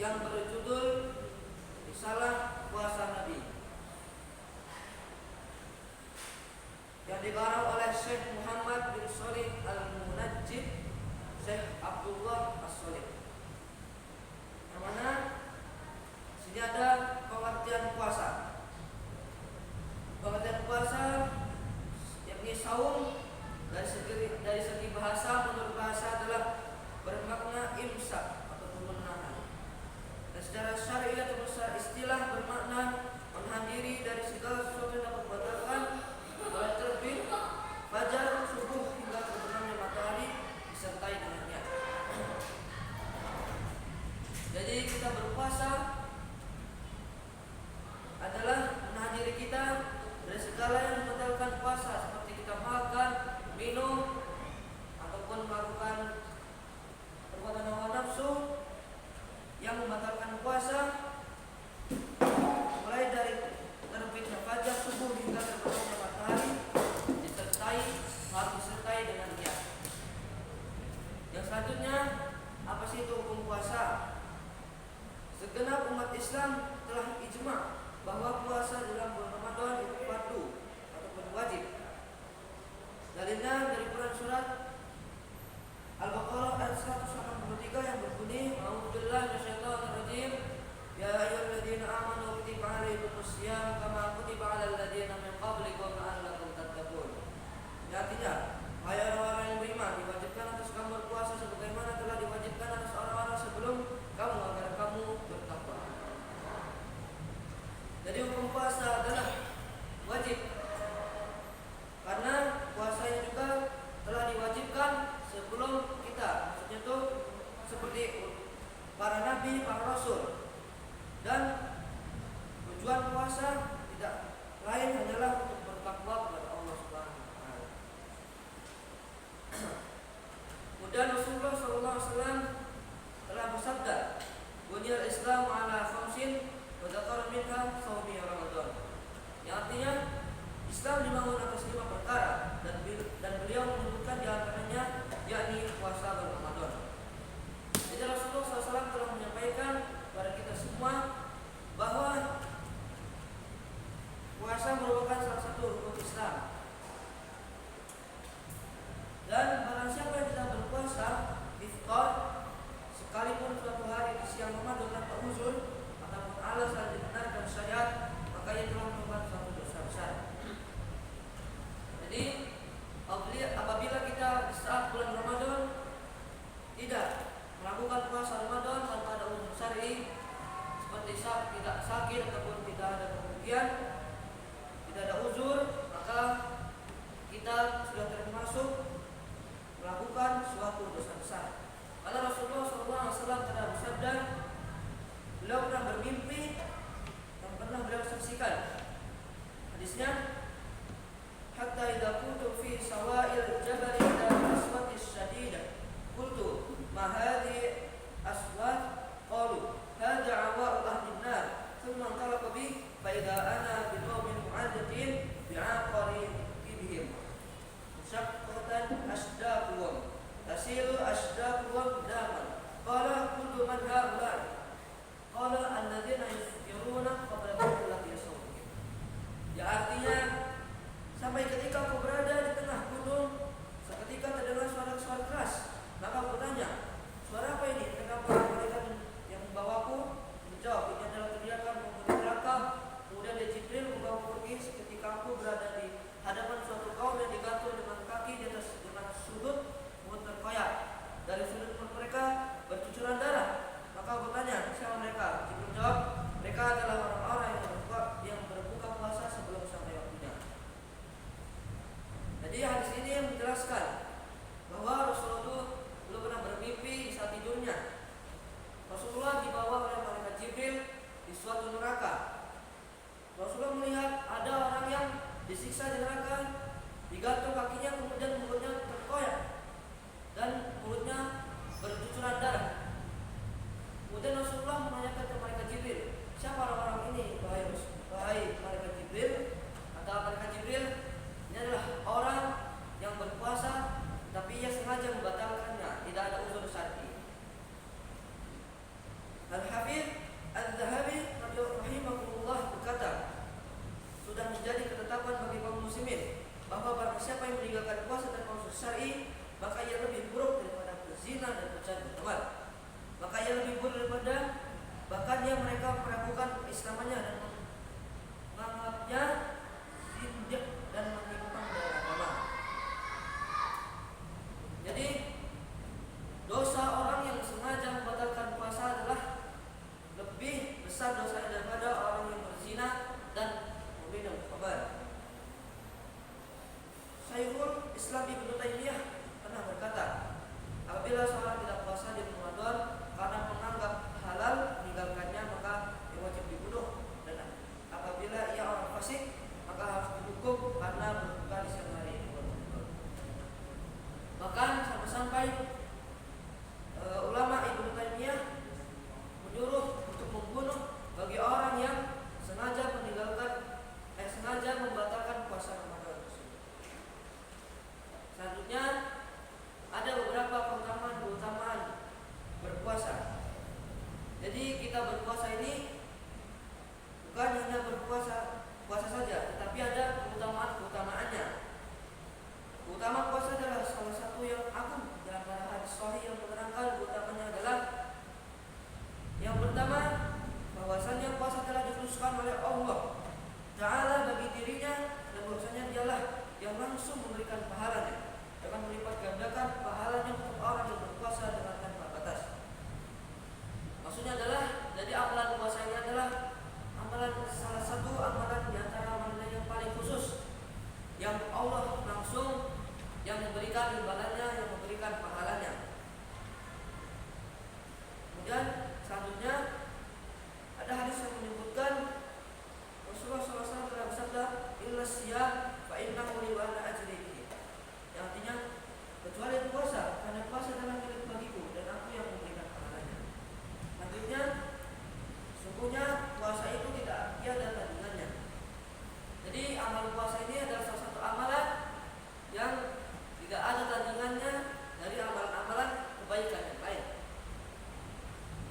yang berjudul Risalah Puasa Nabi, yang digarap oleh Syekh Muhammad bin Shalih Al-Munajjid, Syekh Abdullah As-Shalih. Yang mana sini ada pengertian puasa. Pengertian puasa yakni saum dari segi bahasa, menurut bahasa adalah bermakna imsak atau menahan. Dan secara syar'i atau secara istilah bermakna menahan diri dari segala sesuatu yang dapat membatalkan mulai terbit fajar, subuh hingga terbenamnya matahari disertai dengannya. Jadi kita berpuasa adalah menahan diri kita dari segala yang membatalkan puasa, seperti kita makan, minum, ataupun melakukan perbuatan hawa nafsu yang membatalkan puasa, mulai dari terbitnya fajar, subuh hingga terbenamnya matahari harus disertai dengan niat. Yang selanjutnya, apa sih itu hukum puasa? Segenap umat Islam telah ijma bahwa puasa dalam bulan Ramadan itu fardu ataupun wajib. Dalilnya dari Quran surat Al-Baqarah ayat 183 yang berbunyi, A'udzubillahi minasyaitonir rajim. Ya ayyuhalladzina amanu kutiba alaikumusiyam kama kutiba alal ladzina min qablikum la'allakum tattaqun. Artinya, hai orang-orang yang beriman, diwajibkan atas kamu berpuasa sebagaimana telah diwajibkan atas orang-orang sebelum kamu agar kamu bertakwa. Jadi hukum puasa adalah wajib, karena puasa juga telah diwajibkan sebelum kita. Maksudnya itu seperti para nabi, para rasul. Dan tujuan puasa tidak lain adalah untuk bertakwa kepada Allah Subhanahu wa taala. Kemudian Rasulullah SAW telah bersabda, "Bunyal Islam ala khamsin wa dzakara minha shaumi Ramadan." Yang artinya Islam dibangun atas 5 perkara dan beliau menyebutkan di antaranya yakni puasa bulan Ramadan. Jadi Rasulullah SAW telah menyampaikan kepada kita semua bahwa puasa merupakan salah satu rukun Islam. Dan barang siapa yang tidak berpuasa iftar sekalipun suatu hari di siang Ramadan tanpa uzur ataupun alasan dibenarkan syariat, maka ia telah melakukan suatu dosa besar. Jadi apabila kita di saat bulan Ramadan tidak melakukan puasa Ramadan tanpa ada uzur syar'i, seperti saat tidak sakit ataupun tidak ada kemudian, tidak ada uzur, maka kita sudah termasuk melakukan suatu dosa besar. Karena Rasulullah SAW telah bersabda, beliau pernah bermimpi yang pernah beliau saksikan. Hadisnya, hatta idza kuntu fi sawa'il jabal dan aswati syadidah, qultu ma hadhi aswat, qalu hadha awa'u ahli an-nar, thumma talaqa bi fa idza ana bi qaumin mu'addatin bi'aqari bihim musyaqqatan asdaquhum tasilu asdaquhum daman qala kullu man ha'ula syar'i, maka ia lebih buruk daripada pezina dan pecandu teman. Maka ia lebih buruk daripada, bahkan yang mereka meragukan keislamannya dan menganggapnya zindiq dan menyimpang dari agama. Jadi dosa orang yang sengaja membatalkan puasa adalah lebih besar dosanya daripada orang yang berzina dan meminum khamar. Syekhul Islam Ibnu Taimiyah pernah berkata, apabila seorang tidak puasa di Ramadan karena menganggap halal meninggalkannya, maka ia wajib dibunuh, dan apabila ia orang fasik maka harus dihukum karena berbuka di siang hari. Bahkan sampai-sampai ulama Ibnu Taimiyah menyuruh untuk membunuh bagi orang yang sengaja membatalkan puasa Ramadan tersebut. Selanjutnya ada beberapa keutamaan berpuasa. Jadi kita berpuasa ini bukan hanya puasa saja, tetapi ada keutamaannya. Keutamaan puasa adalah salah satu yang agung. Di antara hadis sahih yang menerangkan keutamanya adalah yang pertama, bahwasanya puasa telah dikhususkan oleh Allah Ta'ala bagi dirinya, dan bahwasanya dialah yang langsung memberikan pahalanya, akan melipat gandakan pahalanya untuk orang yang berpuasa dengan tanpa batas. Maksudnya adalah, jadi amalan puasa ini adalah salah satu amalan di antara amalan yang paling khusus, yang Allah langsung yang memberikan imbalannya, yang memberikan pahalanya. Kemudian selanjutnya ada hadis yang menyebutkan Rasulullah SAW telah bersabda, "Illa siyam fa innahu li wa ana ajrihi." Yang artinya kecuali puasa, karena puasa adalah milik bagiku dan aku yang memberikan pahalanya. Artinya sungguhnya puasa itu tidak tiada tandingannya. Jadi amal puasa ini adalah salah satu amalan yang tidak ada tandingannya dari amalan-amalan kebaikan yang lain.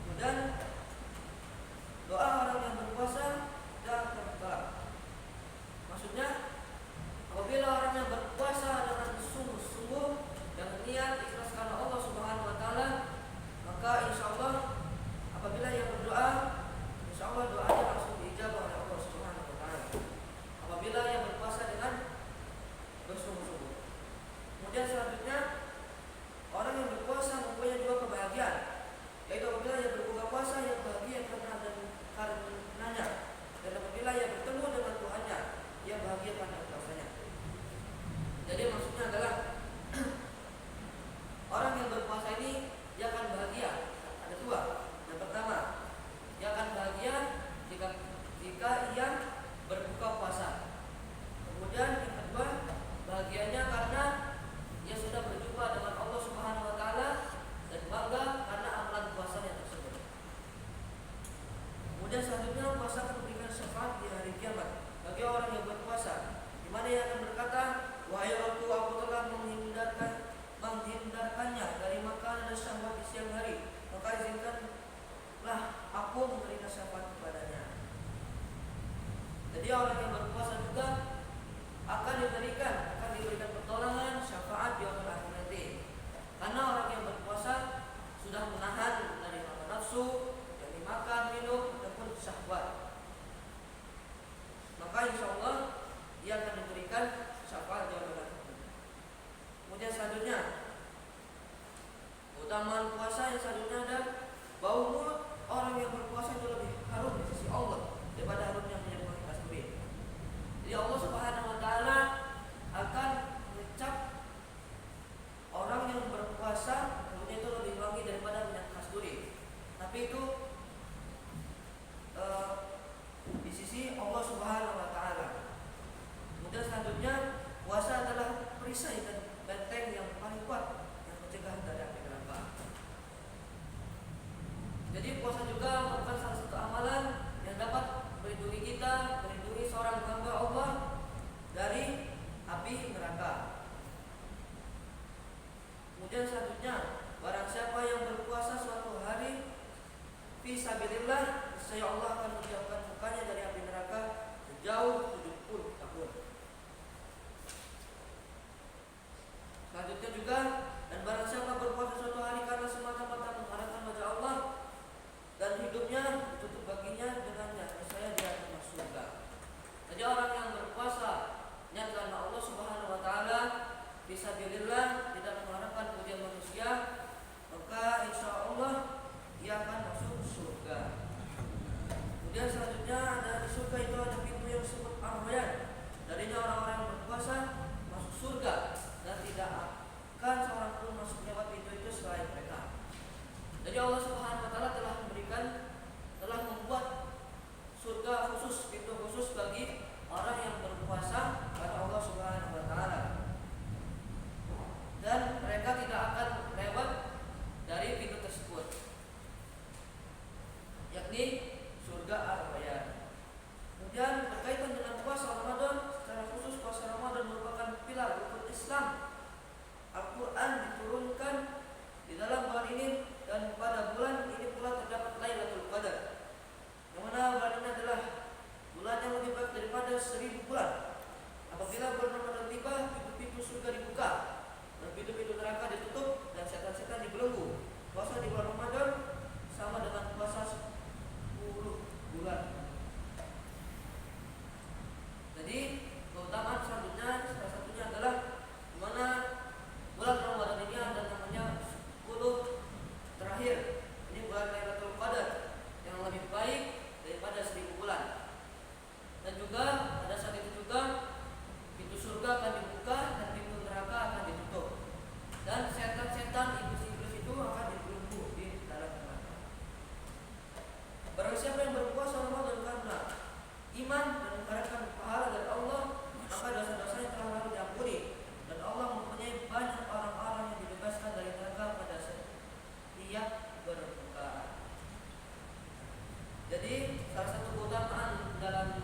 Kemudian doa orang yang berpuasa tidak tertolak. Maksudnya apabila orang yang berpuasa dengan sungguh-sungguh dengan niat ikhlas karena Allah Subhanahu wa taala, maka insyaallah apabila ia berdoa, insyaallah doanya langsung diijabah oleh Allah Subhanahu wa taala. Apabila ia berpuasa dengan bersungguh-sungguh. Kemudian selanjutnya orang yang berpuasa mempunyai dua kebahagiaan, yaitu apabila ia berbuka puasa ia bahagia karenanya, dan apabila ia bertemu dengan Tuhannya ia bahagia karena puasanya. Jadi maksudnya adalah orang yang berpuasa ini dia akan bahagia. Ada dua. Yang pertama, dia akan bahagia jika ia berbuka puasa. Kemudian yang kedua, bahagianya karena ia sudah berjumpa dengan Allah Subhanahu wa taala dan bangga karena amalan puasanya tersebut. Kemudian selanjutnya puasa akan memberikan syafaat di hari kiamat bagi orang yang berpuasa, di mana ia akan berkata, "Wahai Rabbku, aku telah menghindarkannya dari makanan dan syahwat di siang hari, maka izinkanlah aku memberikan syafaat kepadanya." Jadi orang yang berpuasa juga akan diberikan pertolongan syafaat di akhirat nanti. Karena orang yang berpuasa sudah menahan dari hawa nafsu, dari makan, minum ataupun syahwat. Maka insyaallah ia akan diberikan syafaat di akhirat nanti. Kemudian selanjutnya keutamaan puasa yang selanjutnya ada bau mulut orang yang berpuasa itu lebih harum di sisi Allah daripada harumnya minyak wangi kasturi. Jadi Allah Subhanahu wa taala akan mengecap orang yang berpuasa mulutnya itu lebih wangi daripada minyak kasturi. Tapi itu di sisi Allah Subhanahu wa taala. Kemudian selanjutnya puasa adalah perisai dan benteng yang paling kuat yang mencegah dari api neraka. Jadi puasa juga merupakan salah satu amalan yang dapat melindungi kita, melindungi seorang hamba Allah dari api neraka. Kemudian selanjutnya, barang siapa yang berpuasa suatu hari fi sabilillah, niscaya Allah akan menjauhkan mukanya dari api neraka sejauh 70 tahun. Selanjutnya Allah Subhanahu wa taala telah membuat surga khusus, pintu khusus bagi orang yang berpuasa karena Allah Subhanahu wa taala. Dan mereka tidak akan lewat dari pintu tersebut, yakni surga Ar-Rayyan. Kemudian berkaitan dengan puasa Ramadan, secara khusus puasa Ramadan merupakan pilar rukun Islam. Al-Quran diturunkan di dalam bulan ini, dan pada bulan ini pula terdapat Lailatul Qadar, yang mana bulan ini adalah bulan yang lebih baik daripada 1000 bulan. Apabila bulan Ramadan tiba, pintu-pintu surga dibuka dan pintu-pintu neraka ditutup dan setan-setan dibelenggu. Puasa di bulan Ramadan sama dengan puasa 10 bulan. Jadi keutamaan selanjutnya, salah satunya adalah di mana bulan Ramadan ini ada namanya 10 terakhir. Ini bulan Lailatul Qadar yang lebih baik daripada 1000 bulan. Dan juga pada saat itu juga pintu surga akan dibuka dan pintu neraka akan ditutup. Dan setan-setan, iblis-iblis itu akan dibelenggu di dalam neraka. Barang siapa yang berpuasa Ramadan karena iman dan mengharapkan pahala dari Allah, maka dosa-dosanya telah lalu diampuni, dan Allah mempunyai banyak orang-orang yang dibebaskan dari neraka pada setiap berbuka. Jadi salah satu keutamaan dalam